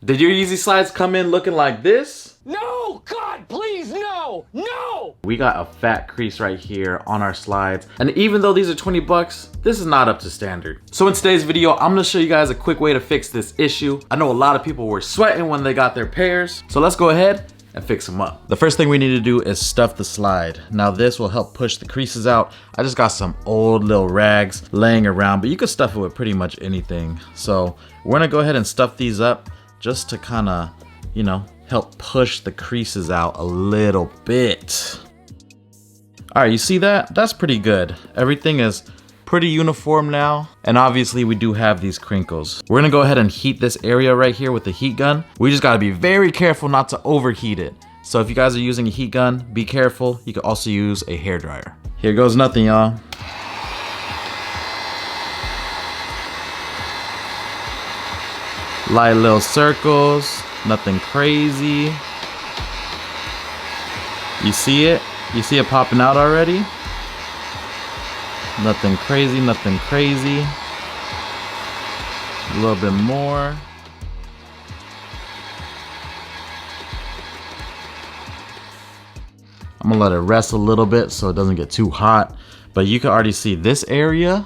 Did your Yeezy Slides come in looking like this? No! God, please, no! No! We got a fat crease right here on our slides. And even though these are 20 bucks, this is not up to standard. So in today's video, I'm gonna show you guys a quick way to fix this issue. I know a lot of people were sweating when they got their pairs. So let's go ahead and fix them up. The first thing we need to do is stuff the slide. Now this will help push the creases out. I just got some old little rags laying around, but you could stuff it with pretty much anything. So we're gonna go ahead and stuff these up just to kind of, you know, help push the creases out a little bit. All right, you see that? That's pretty good. Everything is pretty uniform now. And obviously we do have these crinkles. We're gonna go ahead and heat this area right here with the heat gun. We just gotta be very careful not to overheat it. So if you guys are using a heat gun, be careful. You can also use a hairdryer. Here goes nothing, y'all. Light little circles, nothing crazy. You see it? You see it popping out already? Nothing crazy, nothing crazy. A little bit more. I'm gonna let it rest a little bit so it doesn't get too hot. But you can already see this area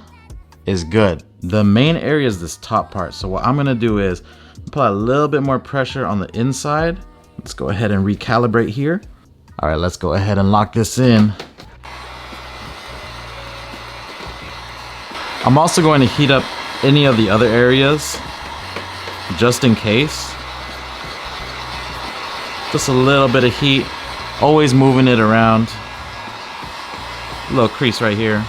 is good. The main area is this top part. So what I'm gonna do is apply a little bit more pressure on the inside. Let's go ahead and recalibrate here. All right, let's go ahead and lock this in. I'm also going to heat up any of the other areas just in case. Just a little bit of heat, always moving it around. A little crease right here.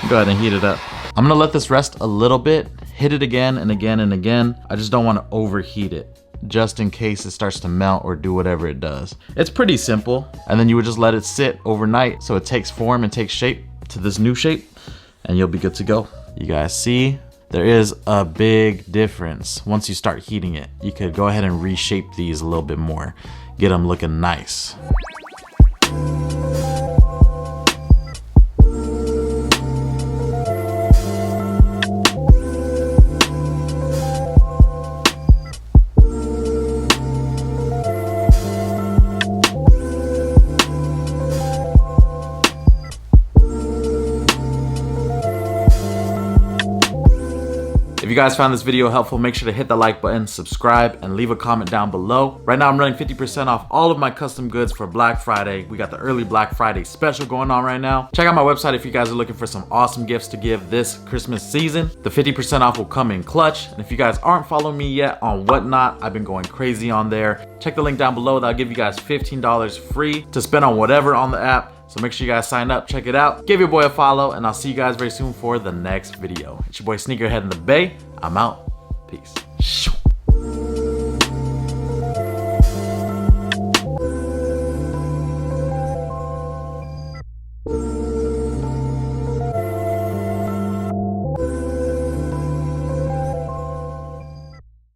Go ahead and heat it up. I'm gonna let this rest a little bit, hit it again and again and again. I just don't want to overheat it, just in case it starts to melt or do whatever it does. It's pretty simple. And then you would just let it sit overnight so it takes form and takes shape to this new shape, and you'll be good to go. You guys see, there is a big difference. Once you start heating it, you could go ahead and reshape these a little bit more, get them looking nice. If you guys found this video helpful, make sure to hit the like button, subscribe, and leave a comment down below. Right now I'm running 50% off all of my custom goods for Black Friday. We got the early Black Friday special going on right now. Check out my website if you guys are looking for some awesome gifts to give this Christmas season. The 50% off will come in clutch. And if you guys aren't following me yet on Whatnot, I've been going crazy on there. Check the link down below. That'll give you guys $15 free to spend on whatever on the app. So make sure you guys sign up, check it out, give your boy a follow, and I'll see you guys very soon for the next video. It's your boy Sneakerhead in the Bay. I'm out. Peace.